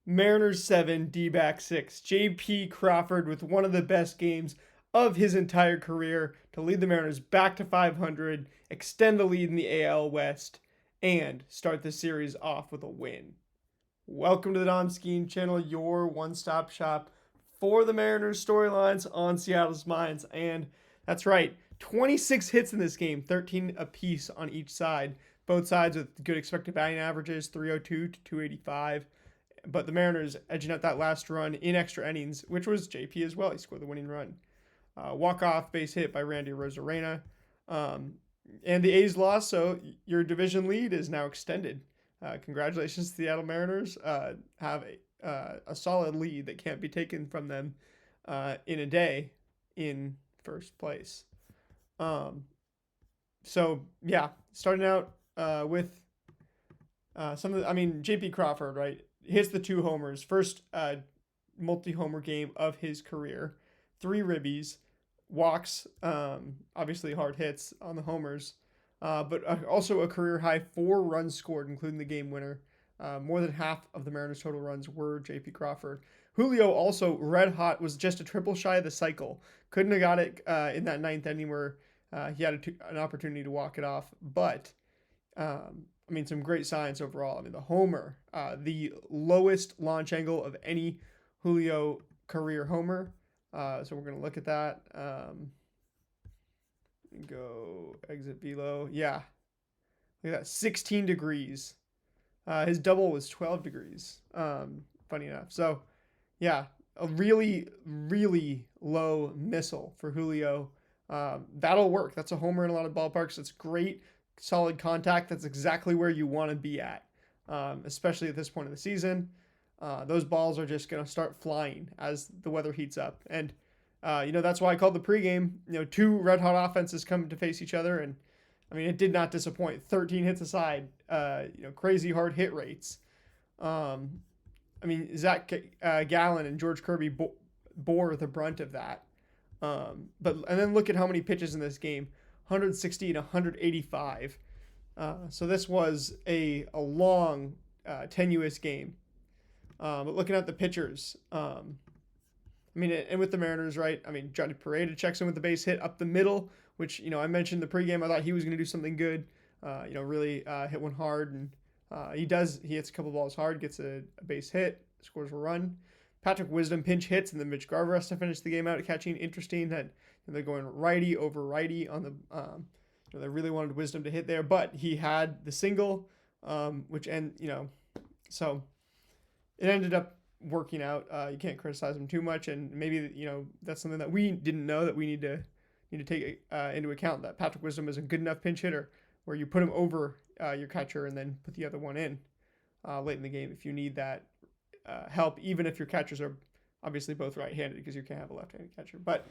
Mariners 7, D-back 6. J.P. Crawford with one of the best games of his entire career to lead the Mariners back to 500, extend the lead in the AL West, and start the series off with a win. Welcome to the Dom Skeen channel, your one-stop shop for the Mariners storylines on Seattle's minds. And that's right, 26 hits in this game, 13 apiece on each side. Both sides with good expected batting averages, 302 to 285. But the Mariners edging out that last run in extra innings, which was JP as well. He scored the winning run. Walk-off base hit by Randy Arozarena. And the A's lost, so your division lead is now extended. Congratulations to the Seattle Mariners. Have a solid lead that can't be taken from them in a day in first place. So, yeah, starting out with J.P. Crawford, right? Hits the 2 homers. First multi-homer game of his career. 3 ribbies. Walks, obviously hard hits on the homers. But also a career high 4 runs scored, including the game winner. More than half of the Mariners' total runs were J.P. Crawford. Julio also red hot, was just a triple shy of the cycle. Couldn't have got it in that 9th inning where he had an opportunity to walk it off. But some great signs overall. The homer, the lowest launch angle of any Julio career homer. So we're going to look at that. Go exit below. Yeah. Look at that. 16 degrees. His double was 12 degrees. Funny enough. So, yeah, a really, really low missile for Julio. That'll work. That's a homer in a lot of ballparks. That's great. Solid contact. That's exactly where you want to be at, especially at this point of the season. Those balls are just going to start flying as the weather heats up. And, that's why I called the pregame, 2 red hot offenses come to face each other. And, it did not disappoint. 13 hits aside, crazy hard hit rates. Zach Gallen and George Kirby bore the brunt of that. And then look at how many pitches in this game. 160 and 185. So this was a long, tenuous game. But looking at the pitchers, and with the Mariners, right? Johnny Pareda checks in with the base hit up the middle, which, I mentioned in the pregame. I thought he was going to do something good. Really hit one hard, and he does. He hits a couple balls hard, gets a base hit, scores a run. Patrick Wisdom pinch hits, and then Mitch Garver has to finish the game out catching. Interesting that they're going righty over righty on the. They really wanted Wisdom to hit there, but he had the single, so it ended up working out. You can't criticize him too much, and maybe that's something that we didn't know that we need to take into account, that Patrick Wisdom is a good enough pinch hitter where you put him over your catcher and then put the other one in late in the game if you need that help, even if your catchers are obviously both right-handed, because you can't have a left-handed catcher. But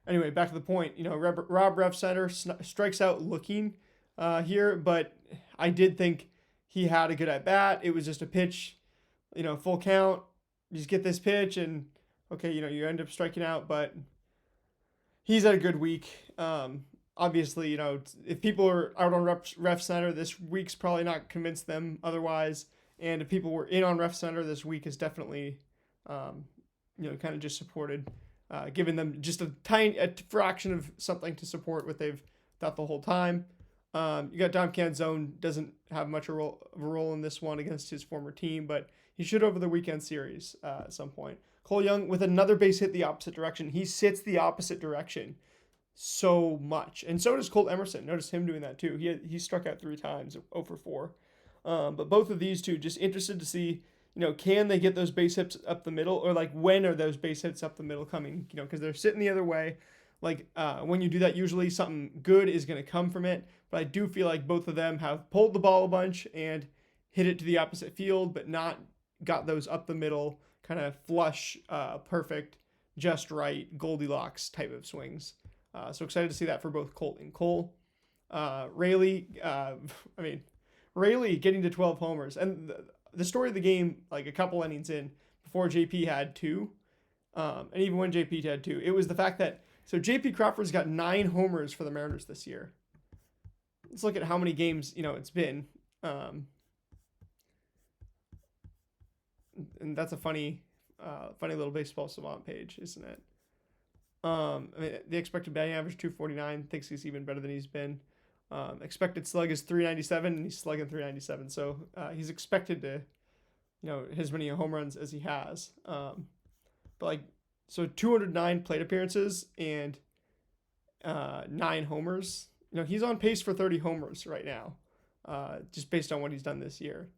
anyway, back to the point. Rob Refsnyder strikes out looking here, but I did think he had a good at bat. It was just a pitch, full count. You just get this pitch, and okay, you end up striking out, but he's had a good week. Obviously, if people are out on Refsnyder, this week's probably not convinced them otherwise. And if people were in on Refsnyder, this week is definitely, kind of just supported, giving them just a fraction of something to support what they've thought the whole time. You got Dom Canzone, doesn't have much of a role in this one against his former team, but he should over the weekend series at some point. Cole Young with another base hit the opposite direction. He sits the opposite direction so much. And so does Colt Emerson. Notice him doing that too. He struck out 3 times, 0 for 4. But both of these two, just interested to see, can they get those base hits up the middle, or when are those base hits up the middle coming? Because they're sitting the other way. When you do that, usually something good is going to come from it. But I do feel like both of them have pulled the ball a bunch and hit it to the opposite field, but not got those up the middle, kind of flush, perfect, just right, Goldilocks type of swings. So excited to see that for both Colt and Cole. Rayleigh getting to 12 homers. And the story of the game, a couple innings in, before JP had 2, and even when JP had 2, it was the fact that, JP Crawford's got 9 homers for the Mariners this year. Let's look at how many games, it's been. and that's a funny little baseball savant page, isn't it? I mean, the expected batting average 249. Thinks he's even better than he's been. Expected slug is 397, and he's slugging 397. So he's expected to, as many home runs as he has. But like, so 209 plate appearances and 9 homers. He's on pace for 30 homers right now, just based on what he's done this year.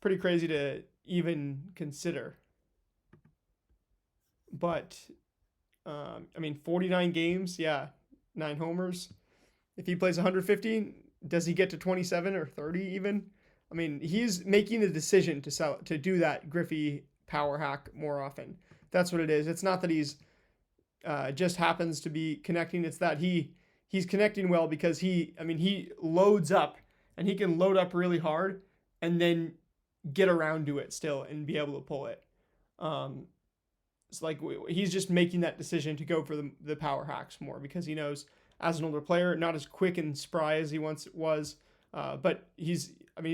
Pretty crazy to even consider. But 49 games, yeah, 9 homers. If he plays 150, does he get to 27 or 30 even? I mean, he's making the decision to do that Griffey power hack more often. That's what it is. It's not that he's just happens to be connecting. It's that he's connecting well because he loads up, and he can load up really hard and then get around to it still and be able to pull it. It's like he's just making that decision to go for the power hacks more because he knows as an older player, not as quick and spry as he once was, but he's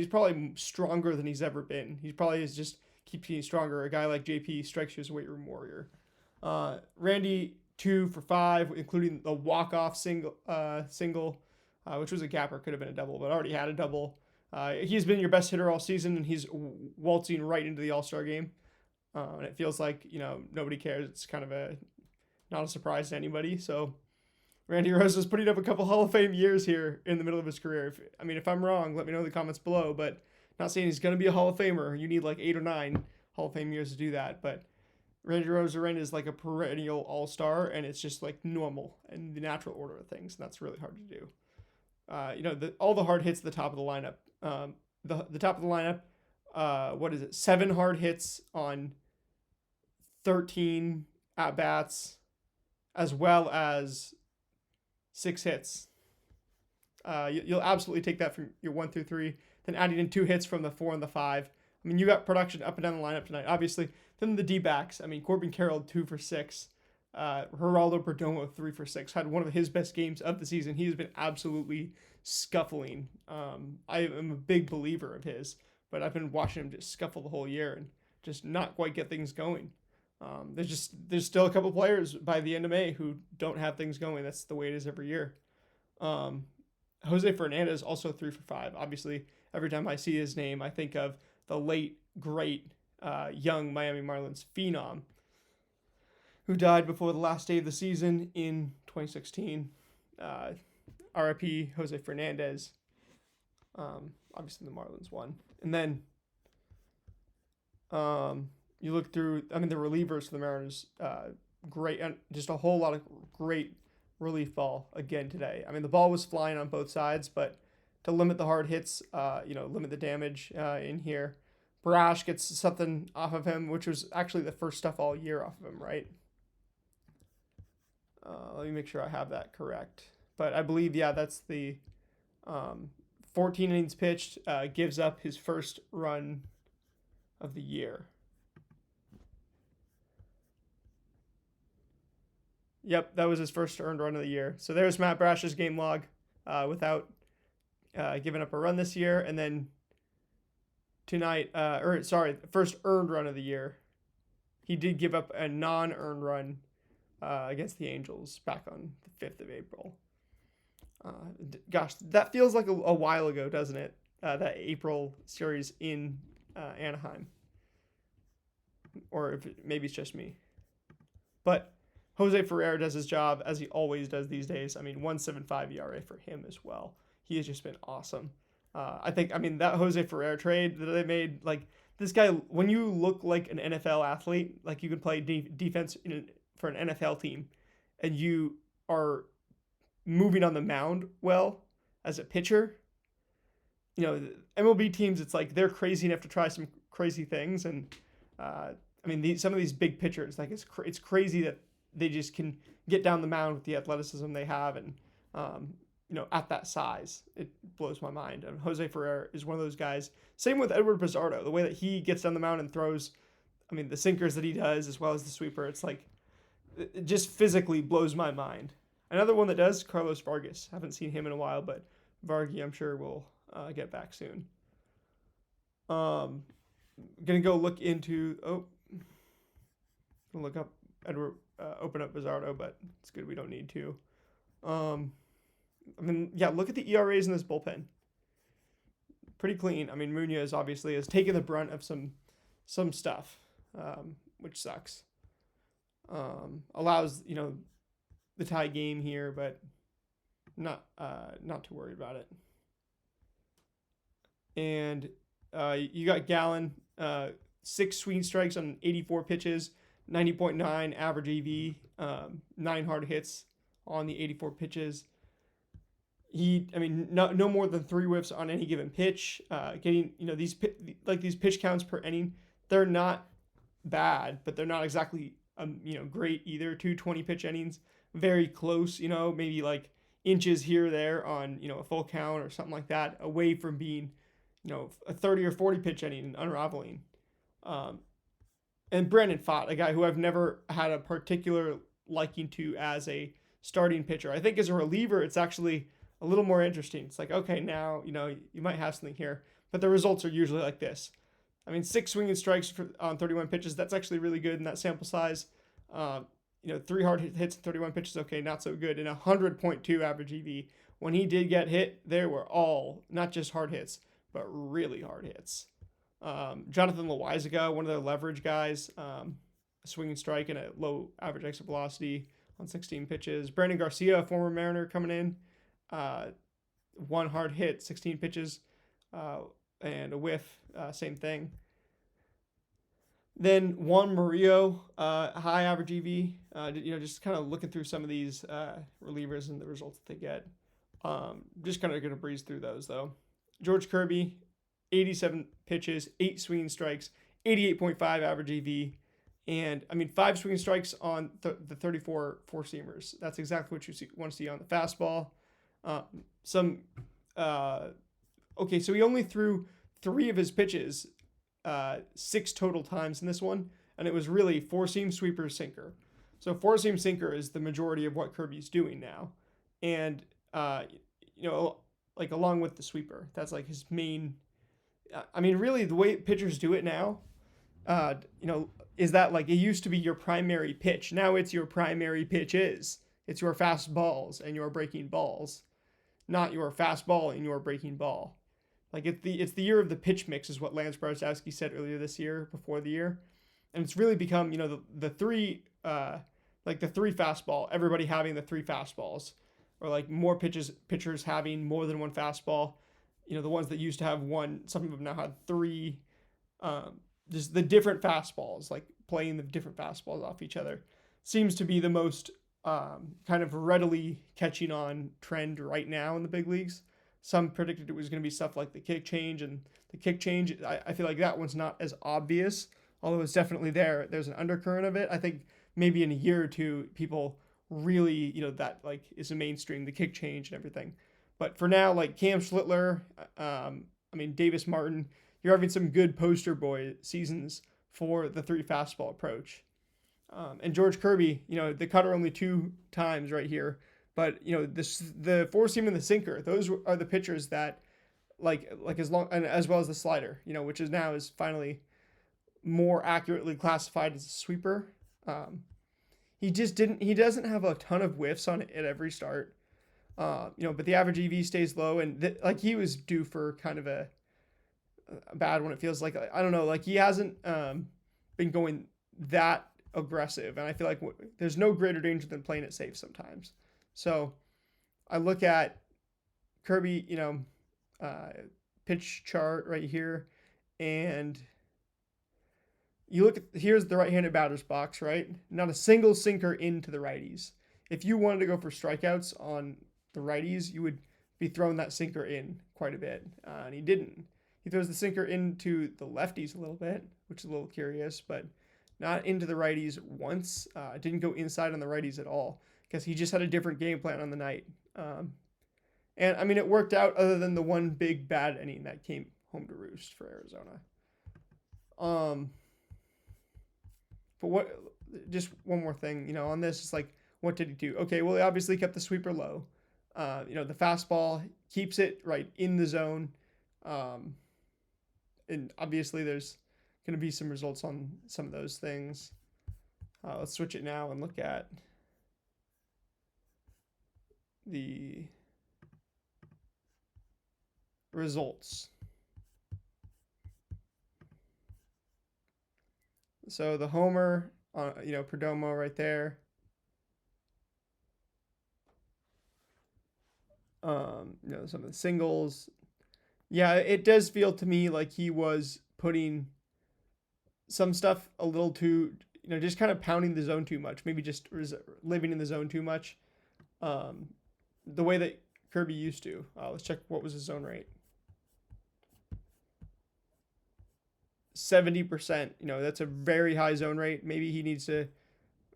probably stronger than he's ever been. He probably is just keeps getting stronger. A guy like JP strikes you as a weight room warrior. Randy 2 for 5, including the walk-off single, which was a gapper, could have been a double, but already had a double. He's been your best hitter all season, and he's waltzing right into the All-Star game. And it feels like, nobody cares. It's kind of not a surprise to anybody. So Randy Rosa's putting up a couple Hall of Fame years here in the middle of his career. If I'm wrong, let me know in the comments below, but not saying he's going to be a Hall of Famer. You need like 8 or 9 Hall of Fame years to do that. But Randy Rosarena is like a perennial all-star, and it's just like normal and the natural order of things. And that's really hard to do. All the hard hits at the top of the lineup. The top of the lineup, 7 hard hits on 13 at-bats, as well as 6 hits. You'll absolutely take that from your 1 through 3. Then adding in 2 hits from the 4 and the 5. You got production up and down the lineup tonight. Obviously, then the D-backs. Corbin Carroll 2 for 6. Geraldo Perdomo 3 for 6. Had one of his best games of the season. He has been absolutely scuffling. I am a big believer of his, but I've been watching him just scuffle the whole year and just not quite get things going. There's still a couple players by the end of May who don't have things going. That's the way it is every year. Jose Fernandez also 3 for 5. Obviously, every time I see his name, I think of the late, great, young Miami Marlins phenom who died before the last day of the season in 2016. RIP Jose Fernandez. Obviously, the Marlins won. And then you look through, the relievers for the Mariners, great, and just a whole lot of great relief ball again today. The ball was flying on both sides, but to limit the hard hits, limit the damage in here, Brash gets something off of him, which was actually the first stuff all year off of him, right? Let me make sure I have that correct. But I believe, that's the 14 innings pitched, gives up his first run of the year. Yep, that was his first earned run of the year. So there's Matt Brash's game log without giving up a run this year. And then tonight, first earned run of the year. He did give up a non-earned run against the Angels back on the 5th of April. Gosh, that feels like a while ago, doesn't it? That April series in Anaheim. Or maybe it's just me. But Jose Ferrer does his job as he always does these days. 1.75 ERA for him as well. He has just been awesome. I think that Jose Ferrer trade that they made, like, this guy, when you look like an NFL athlete, like you could play defense for an NFL team, and you are moving on the mound well as a pitcher, MLB teams, it's like they're crazy enough to try some crazy things. And, some of these big pitchers, like it's crazy that they just can get down the mound with the athleticism they have, and at that size, it blows my mind. And Jose Ferrer is one of those guys. Same with Edward Pizarro, the way that he gets down the mound and throws, the sinkers that he does as well as the sweeper. It's like it just physically blows my mind. Another one that does, Carlos Vargas. Haven't seen him in a while, but Vargy, I'm sure, will get back soon. Gonna go look into. Oh, gonna look up Edward. Open up Bizardo, but it's good we don't need to. Um, I mean, yeah, look at the ERAs in this bullpen. Pretty clean. I mean, Munoz obviously has taken the brunt of some stuff, which sucks. Allows the tie game here, but not too worried about it. And you got Gallen, 6 swing strikes on 84 pitches, 90.9 average EV, 9 hard hits on the 84 pitches. No more than 3 whiffs on any given pitch. Getting these pitch counts per inning, they're not bad, but they're not exactly great either. 2 pitch innings, very close. Maybe like inches here or there on a full count or something like that, away from being a 30 or 40 pitch inning and unraveling. And Brandon Pfaadt, a guy who I've never had a particular liking to as a starting pitcher. I think as a reliever, it's actually a little more interesting. It's like, okay, now, you might have something here, but the results are usually like this. I mean, 6 swinging strikes on 31 pitches, that's actually really good in that sample size. 3 hard hits and 31 pitches, okay, not so good. And 100.2 average EV. When he did get hit, they were all not just hard hits, but really hard hits. Jonathan Loizaga, one of their leverage guys, a swinging strike and a low average exit velocity on 16 pitches. Brandon Garcia, a former Mariner, coming in, 1 hard hit, 16 pitches, and a whiff, same thing. Then Juan Murillo, high average EV. Just kind of looking through some of these relievers and the results that they get. Just kind of going to breeze through those though. George Kirby, 87 pitches, 8 swinging strikes, 88.5 average EV, and 5 swinging strikes on the 34 four-seamers. That's exactly what you want to see on the fastball. Okay, so he only threw 3 of his pitches 6 total times in this one, and it was really 4-seam, sweeper, sinker. So 4-seam, sinker is the majority of what Kirby's doing now, and along with the sweeper, that's like his main. Really, the way pitchers do it now, is that like it used to be your primary pitch. Now it's your primary pitches. It's your fastballs and your breaking balls, not your fastball and your breaking ball. Like it's the year of the pitch mix is what Lance Barstowski said earlier this year, before the year, and it's really become the 3 the 3 fastball. Everybody having the 3 fastballs, or like more pitchers having more than 1 fastball. The ones that used to have 1, some of them now have 3. Just the different fastballs, like playing the different fastballs off each other, seems to be the most kind of readily catching on trend right now in the big leagues. Some predicted it was going to be stuff like the kick change, and the kick change, I feel like that one's not as obvious, although it's definitely there. There's an undercurrent of it. I think maybe in a year or two, people really, that like is a mainstream, the kick change and everything. But for now, like Cam Schlittler, Davis Martin, you're having some good poster boy seasons for the 3 fastball approach. And George Kirby, the cutter only 2 times right here. But, the 4-seam and the sinker, those are the pitchers that, as well as the slider, which is finally more accurately classified as a sweeper. He doesn't have a ton of whiffs on it at every start. But the average EV stays low, and he was due for kind of a bad one. It feels like, I don't know, like he hasn't been going that aggressive, and I feel like there's no greater danger than playing it safe sometimes. So I look at Kirby, pitch chart right here, and you look at, here's the right-handed batter's box, right? Not a single sinker into the righties. If you wanted to go for strikeouts on the righties, you would be throwing that sinker in quite a bit, and he didn't. He throws the sinker into the lefties a little bit, which is a little curious, but not into the righties once. Didn't go inside on the righties at all, because he just had a different game plan on the night. And it worked out, other than the one big bad inning that came home to roost for Arizona. But just one more thing, on this, it's like, what did he do? Okay, well, he obviously kept the sweeper low. The fastball keeps it right in the zone. And obviously there's going to be some results on some of those things. Let's switch it now and look at the results. So the homer, Perdomo right there. Some of the singles. Yeah, it does feel to me like he was putting some stuff a little too, just kind of pounding the zone too much. Maybe just living in the zone too much. The way that Kirby used to. Let's check what was his zone rate. 70%. That's a very high zone rate. Maybe he needs to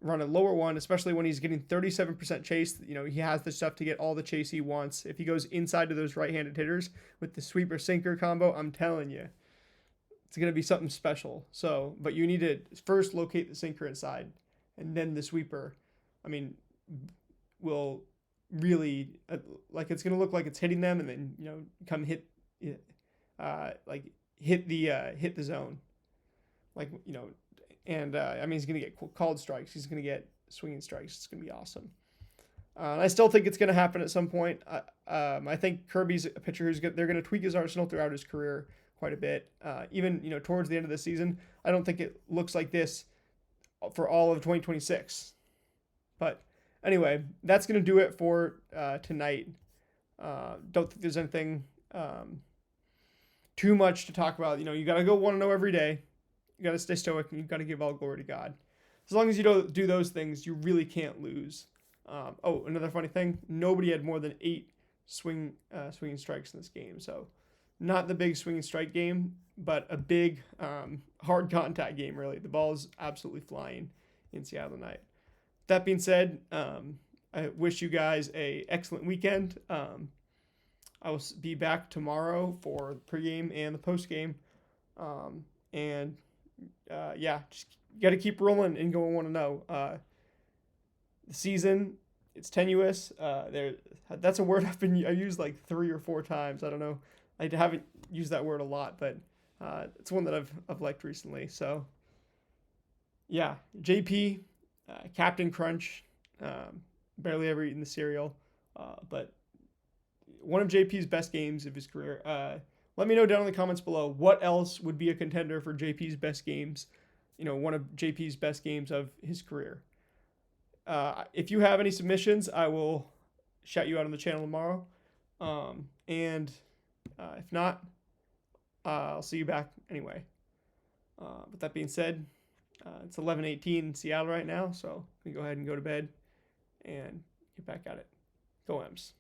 run a lower one, especially when he's getting 37% chase. He has the stuff to get all the chase he wants. If he goes inside to those right-handed hitters with the sweeper sinker combo, I'm telling you, it's going to be something special. So, but you need to first locate the sinker inside, and then the sweeper, will really, it's going to look like it's hitting them, and then, come hit, hit the zone. And he's going to get called strikes. He's going to get swinging strikes. It's going to be awesome. And I still think it's going to happen at some point. I think Kirby's a pitcher they're going to tweak his arsenal throughout his career quite a bit. Even towards the end of the season, I don't think it looks like this for all of 2026. But anyway, that's going to do it for tonight. Don't think there's anything too much to talk about. You got to go 1-0 every day. You got to stay stoic, and you got to give all glory to God. As long as you don't do those things, you really can't lose. Another funny thing: nobody had more than 8 swinging strikes in this game. So, not the big swinging strike game, but a big hard contact game. Really, the ball is absolutely flying in Seattle tonight. That being said, I wish you guys a excellent weekend. I will be back tomorrow for the pregame and the postgame. Just got to keep rolling and going 1-0. The season, it's tenuous. That's a word I used like 3 or 4 times. I don't know. I haven't used that word a lot, but it's one that I've liked recently. So, yeah, JP, Captain Crunch, barely ever eaten the cereal, but one of JP's best games of his career. Let me know down in the comments below what else would be a contender for JP's best games, one of JP's best games of his career. If you have any submissions, I will shout you out on the channel tomorrow. If not, I'll see you back anyway. With that being said, it's 11:18 in Seattle right now, so we go ahead and go to bed and get back at it. Go M's.